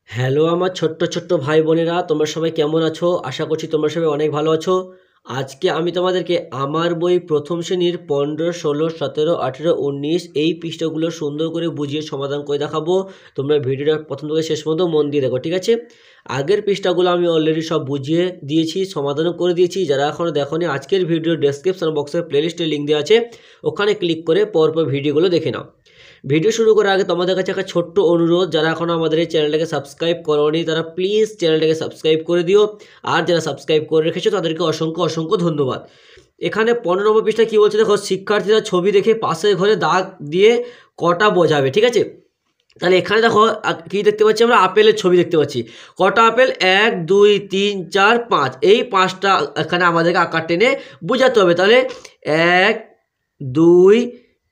Hello আমার ছোট্ট ছোট্ট ভাই বোনেরা, তোমরা সবাই কেমন আছো? আশা করছি তোমরা সবাই অনেক ভালো আছো। আজকে আমি তোমাদেরকে আমার বই প্রথম শ্রেণীর 15, 16, 17, 18, 19 এই পৃষ্ঠাগুলো সুন্দর করে বুঝিয়ে সমাধান করে দেখাবো। তোমরা ভিডিওটা প্রথম থেকে শেষ পর্যন্ত মন দিয়ে দেখো, ঠিক আছে? আগের পৃষ্ঠাগুলো আমি অলরেডি সব বুঝিয়ে দিয়েছি, সমাধানও করে দিয়েছি। যারা এখনও দেখোনি, আজকের ভিডিও ডেসক্রিপশন বক্সে প্লেলিস্টের লিঙ্ক দেওয়া আছে, ওখানে ক্লিক করে পরপর ভিডিওগুলো দেখে নাও। ভিডিও শুরু করার আগে তোমাদের কাছে একটা ছোট্ট অনুরোধ, যারা এখনও আমাদের এই চ্যানেলটাকে সাবস্ক্রাইব করোনি তারা প্লিজ চ্যানেলটাকে সাবস্ক্রাইব করে দিও। আর যারা সাবস্ক্রাইব করে রেখেছো তাদেরকে অসংখ্য অসংখ্য ধন্যবাদ। এখানে 15 নম্বর পৃষ্ঠা কী বলছে দেখো, শিক্ষার্থীরা ছবি দেখে পাশের ঘরে দাগ দিয়ে কটা বোঝাবে, ঠিক আছে? তাহলে এখানে দেখো কী দেখতে পাচ্ছি আমরা, আপেলের ছবি দেখতে পাচ্ছি। কটা আপেল? 1, 2, 3, 4, 5। এই 5টা এখানে আমাদেরকে আকার টেনে বোঝাতে হবে। তাহলে 1, 2,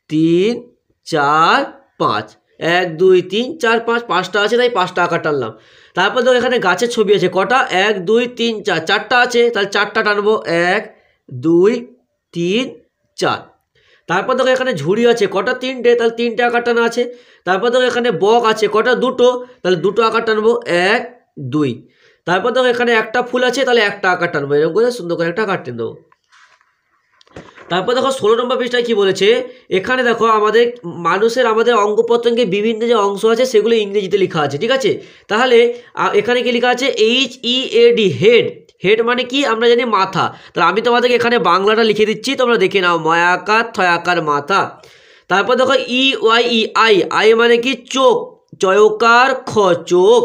3, 4, 5। 1, 2, 3, 4, 5, 5টা আছে, তাই 5টা আকার টানলাম। তারপর দেখো এখানে গাছের ছবি আছে। কটা? 1, 2, 3, 4। 4টা আছে, তাহলে 4টা টানবো। 1, 2, 3, 4। তারপর দেখো এখানে ঝুড়ি আছে। কটা? 3টে, তাহলে 3টে আকার টানা আছে। তারপর দেখো এখানে বক আছে। কটা? 2টো, তাহলে 2টো আকার টানবো। 1, 2। তারপর দেখো এখানে একটা ফুল আছে, তাহলে একটা আকার টানবো। এরকম করে সুন্দর করে একটা আকার টেনে দেবো। তারপর দেখো 16 নম্বর পৃষ্ঠায় কী বলেছে, এখানে দেখো আমাদের অঙ্গ প্রত্যঙ্গের বিভিন্ন যে অংশ আছে সেগুলো ইংরেজিতে লেখা আছে, ঠিক আছে? তাহলে এখানে কি লেখা আছে? HEAD, head. হেড মানে কি আমরা জানি মাথা। তাহলে আমি তোমাদেরকে এখানে বাংলাটা লিখে দিচ্ছি, তোমরা দেখে নাও। ময়াকার থয়াকার মাথা। তারপর দেখো EYE, আই। আই মানে কি? চোখ। চয়কার খ, চোখ।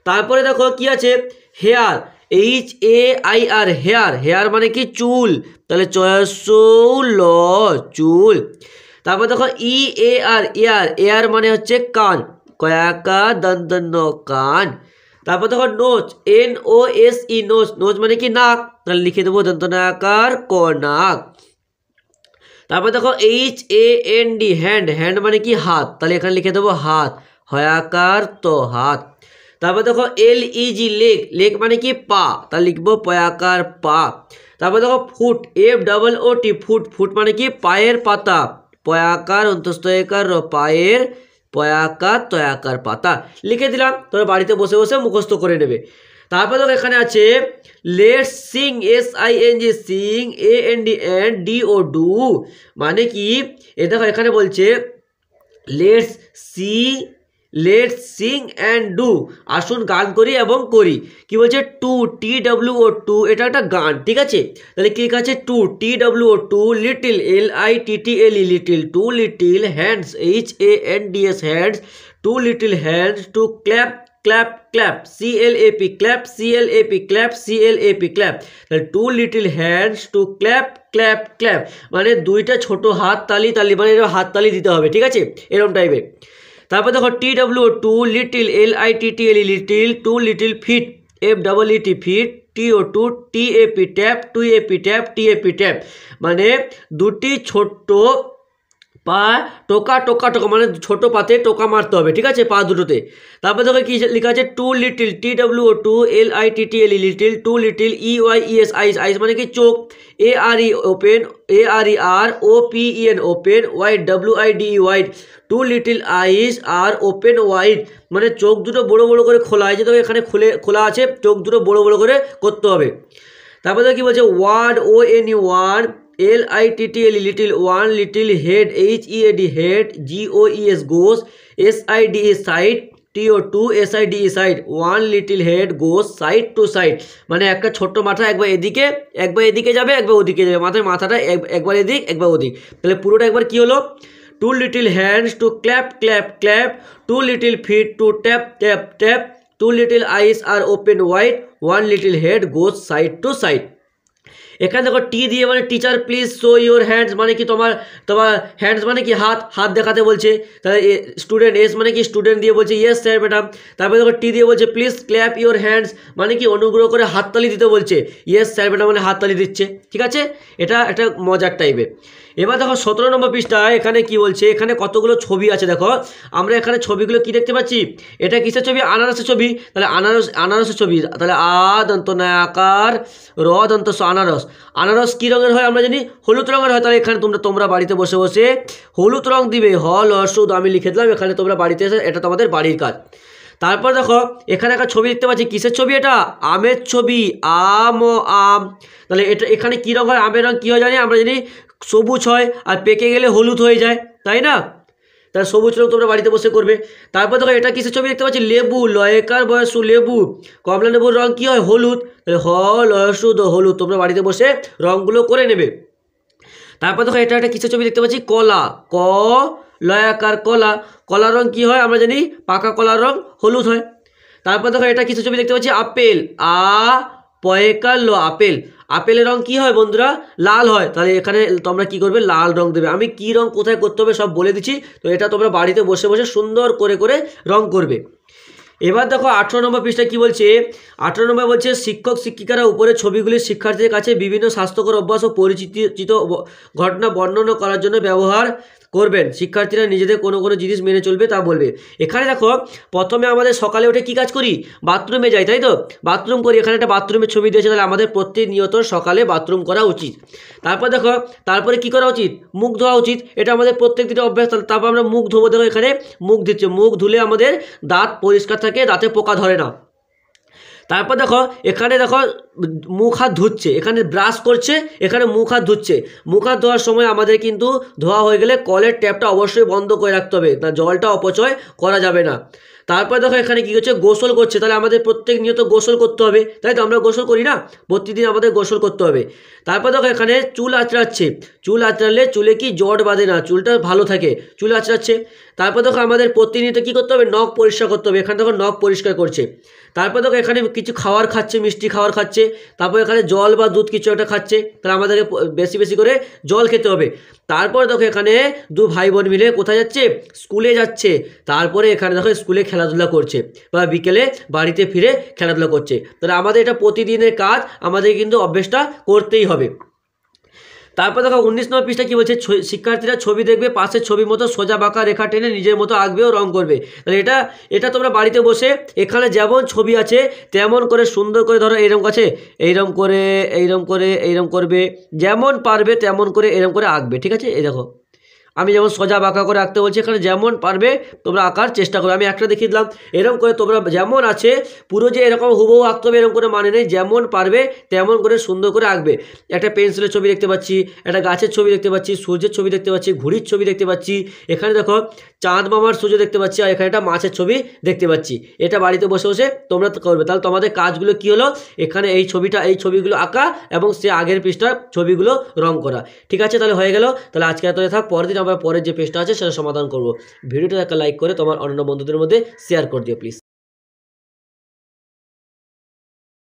তারপরে দেখো কি আছে? হেয়ার। HAIR, hair. হেয়ার মানে কি? চুল। তাহলে চয়সৌল, চুল। তারপর দেখো EAR, এয়ার। এয়ার মানে হচ্ছে কান। কয়াকা দন্তন্য, কান। তারপর দেখো নোজ, NOSE, নোজ। নোজ মানে কি? নাক। তাহলে লিখে দেবো দন্তনাকার ক, নাক। তারপর দেখো HAND, হ্যান্ড। হ্যান্ড মানে কি? হাত। তাহলে এখানে লিখে দেবো হাত। হয়াকার তো, হাত। তারপর দেখো LEG, লেগ। লেগ মানে কি? পা। তাহলে লিখবো পয়াকার পা। তারপর দেখো ফুট, FOOT, ফুট। ফুট মানে কি? পায়ের পাতা। পয়াকার অন্তস্তয়কার র, পায়ের। পয়াকার তয়াকার পাতা। লিখে দিলাম, তোমরা বাড়িতে বসে বসে মুখস্থ করে নেবে। তারপর দেখো এখানে আছে let's Singh, SING, Singh, AND, and, DO, do. মানে কি? এ দেখো এখানে বলছে লেটস সিং অ্যান্ড ডু, আসুন গান করি এবং করি। কি বলছে? টু, TWO, টু, এটা একটা গান, ঠিক আছে? তাহলে কি আছে? Two, TWO, two. Little, LITTLE, little. Two little hands, HANDS, hands. Two little hands to clap, clap, clap. CLAP, clap, CLAP, clap, CLAP, clap. তাহলে two little hands to clap, clap, clap. মানে দুইটা ছোট হাত তালি, তালি মানে হাত তালি দিতে হবে, ঠিক আছে? এরকম টাইপের। তারপর দেখো TWO, two little, LITTLE, little. Two little feet, FEET, feet. TO, to, TAP, tap, TAP, tap, TAP, tap. মানে দুটি ছোট্ট পা, টোকা, টোকা, টোকা মানে ছোটো পাতে টোকা মারতে হবে, ঠিক আছে? পা দুটোতে। তারপর দেখো কি লেখা আছে? Two little, TWO, two LITTLE, little. Two little EYES, eyes. Eyes মানে কি? চোখ। ARE, open. ARER, OPEN, open. WIDE, wide. Two little eyes are open wide মানে চোখ দুটো বড়ো বড়ো করে খোলা আছে। তো এখানে খোলা আছে, চোখ দুটো বড়ো বড়ো করে করতে হবে। তারপর দেখো কি বলছে? Word, ONE, one. LITTLE, little. One little head, HEAD, head. GOES, goes. SIDE, side. TO, to SIDE, side. One little head goes side to side মানে একটা ছোট্ট মাথা একবার এদিকে যাবে, একবার ওদিকে যাবে। মাথাটা একবার এদিক একবার ওদিক। তাহলে পুরোটা একবার কি হলো? Two little hands to clap, clap, clap. Two little feet to tap, tap, tap. Two little eyes are open wide. One little head goes side to side. এখানে দেখো টি দিয়ে মানে teacher please show your hands মানে কি? তোমার hands মানে কি? হাত। হাত দেখাতে বলছে। তাহলে স্টুডেন্ট, এস মানে কি? স্টুডেন্ট দিয়ে বলছে ইয়েস স্যার ম্যাডাম। তারপরে দেখো টি দিয়ে বলছে প্লিজ ক্ল্যাপ ইউর হ্যান্ডস মানে কি? অনুগ্রহ করে হাততালি দিতে বলছে। ইয়েস স্যার ম্যাডাম মানে হাততালি দিচ্ছে, ঠিক আছে? এটা একটা মজার টাইপের। এবার দেখো 17 নম্বর পৃষ্ঠায় এখানে কি বলছে, এখানে কতগুলো ছবি আছে দেখো। আমরা এখানে ছবিগুলো কি দেখতে পাচ্ছি? এটা কিসের ছবি? আনারসের ছবি। তাহলে আনারসের ছবি। তাহলে দন্ত আকার, দন্ত আনারস। আনারস কী রঙের হয় আমরা জানি? হলুদ রঙের হয়। তাহলে এখানে তোমরা বাড়িতে বসে বসে হলুদ রঙ দিবে। হল অসুদ আমি লিখে দিলাম, এখানে তোমরা বাড়িতে এসে এটা তোমাদের বাড়ির কাজ। তারপর দেখো এখানে একটা ছবি দেখতে পাচ্ছি, কিসের ছবি এটা? আমের ছবি। আম ও আম, তাহলে এটা এখানে কী রঙ হয়? আমের রঙ কী হয় জানি আমরা, জানি সবুজ হয়, আর পেকে গেলে হলুদ হয়ে যায়, তাই না? তাহলে সবুজ রঙ তোমরা বাড়িতে বসে করবে। তারপর দেখো এটা কিসের ছবি দেখতে পাচ্ছি? লেবু, লয়কার বয়সু লেবু। কমলা লেবুর রঙ কী হয়? হলুদ, তাহলে হ লয়সু দ হলুদ। তোমরা বাড়িতে বসে রঙগুলো করে নেবে। তারপর দেখো এটা একটা কিসের ছবি দেখতে পাচ্ছি? কলা, ক লয়াকার কলা। কলার রঙ কী হয় আমরা জানি? পাকা কলার রঙ হলুদ হয়। তারপর দেখো এটা কিসের ছবি দেখতে পাচ্ছি? আপেল, আ পয়কার লো আপেল। আপেলের রঙ কী হয় বন্ধুরা? লাল হয়। তাহলে এখানে তোমরা কি করবে? লাল রঙ দেবে। আমি কি রঙ কোথায় করতে হবে সব বলে দিচ্ছি, তো এটা তোমরা বাড়িতে বসে বসে সুন্দর করে করে রঙ করবে। এবার দেখো 18 নম্বর পৃষ্ঠায় কী বলছে? 18 নম্বর বলছে শিক্ষক শিক্ষিকারা উপরে ছবিগুলি শিক্ষার্থীদের কাছে বিভিন্ন স্বাস্থ্যকর অভ্যাস ও পরিচিত ঘটনা বর্ণনা করার জন্য ব্যবহার করবেন। শিক্ষার্থীরা নিজেদের কোনো কোনো জিনিস মেনে চলবে তা বলবে। এখানে দেখো প্রথমে আমাদের সকালে উঠে কী কাজ করি? বাথরুমে যাই, তাই তো? বাথরুম করি। এখানে একটা বাথরুমের ছবি দিয়েছে, তাহলে আমাদের প্রতিনিয়ত সকালে বাথরুম করা উচিত। তারপর দেখো তারপরে কী করা উচিত? মুখ ধোয়া উচিত। এটা আমাদের প্রত্যেক দিনের অভ্যাস। তারপর আমরা মুখ ধোবো। দেখো এখানে মুখ দিচ্ছে, মুখ ধুলে আমাদের দাঁত পরিষ্কার থাকে, দাঁতে পোকা ধরে না। তারপর দেখো এখানে দেখো মুখ হাত ধুচ্ছে, এখানে ব্রাশ করছে, এখানে মুখ হাত ধুচ্ছে। মুখ হাত ধোয়ার সময় আমাদের কিন্তু ধোয়া হয়ে গেলে কলের ট্যাপটা অবশ্যই বন্ধ করে রাখতে হবে, না জলটা অপচয় করা যাবে না। তারপর দেখো এখানে কী করছে? গোসল করছে। তাহলে আমাদের প্রত্যেক নিয়ত গোসল করতে হবে, তাই তো? আমরা গোসল করি না? প্রতিদিন আমাদের গোসল করতে হবে। তারপর দেখো এখানে চুল আঁচড়াচ্ছে। চুল আঁচড়ালে চুলে কি জট বাঁধে না, চুলটা ভালো থাকে, চুল আঁচড়াচ্ছে। তারপর দেখো আমাদের প্রতিনিয়ত কী করতে হবে? নখ পরিষ্কার করতে হবে। এখানে দেখো নখ পরিষ্কার করছে। তারপর দেখো এখানে কিছু খাবার খাচ্ছে, মিষ্টি খাবার খাচ্ছে। তারপর এখানে জল বা দুধ কিছু একটা খাচ্ছে, তাহলে আমাদেরকে বেশি বেশি করে জল খেতে হবে। তারপর দেখো এখানে দু ভাই বোন মিলে কোথায় যাচ্ছে? স্কুলে যাচ্ছে। তারপরে এখানে দেখো স্কুলে খেলাধুলা করছে, বা বিকেলে বাড়িতে ফিরে খেলাধুলা করছে। তাহলে আমাদের এটা প্রতিদিনের কাজ, আমাদের কিন্তু অভ্যেসটা করতেই হবে। তারপর দেখো 19 নম্বর পৃষ্ঠা কী বলছে? শিক্ষার্থীরা ছবি দেখবে, পাশের ছবির মতো সোজা বাঁকা রেখা টেনে নিজের মতো আঁকবে ও রঙ করবে। তাহলে এটা তোমরা বাড়িতে বসে এখানে যেমন ছবি আছে তেমন করে সুন্দর করে, ধরো এইরকম আছে, এইরকম করে এইরকম করে এইরকম করবে, যেমন পারবে তেমন করে এরকম করে আঁকবে, ঠিক আছে? এই দেখো আমি যেমন সোজা বাঁকা করে আঁকতে বলছি, এখানে যেমন পারবে তোমরা আঁকার চেষ্টা করো। আমি একটা দেখিয়ে দিলাম, এরকম করে তোমরা যেমন আছে পুরো যে এরকম হুবহু আঁকতে হবে এরকম করে মানে নেই, যেমন পারবে তেমন করে সুন্দর করে আঁকবে। একটা পেন্সিলের ছবি দেখতে পাচ্ছি, একটা গাছের ছবি দেখতে পাচ্ছি, সূর্যের ছবি দেখতে পাচ্ছি, ঘুড়ির ছবি দেখতে পাচ্ছি, এখানে দেখো চাঁদ মামার সূর্য দেখতে পাচ্ছি, আর এখানে একটা মাছের ছবি দেখতে পাচ্ছি। এটা বাড়িতে বসে বসে তোমরা করবে। তাহলে তোমাদের কাজগুলো কী হলো? এখানে এই ছবিগুলো আঁকা এবং সে আগের পৃষ্ঠার ছবিগুলো রং করা। ঠিক আছে, তাহলে হয়ে গেল। তাহলে আজকে এত থাক, পরের দিন আমরা পরের যে পেজটা আছে সেটা সমাধান করব। ভিডিওটা একটা লাইক করে তোমার অন্য বন্ধুদের মধ্যে শেয়ার করে দিও প্লিজ।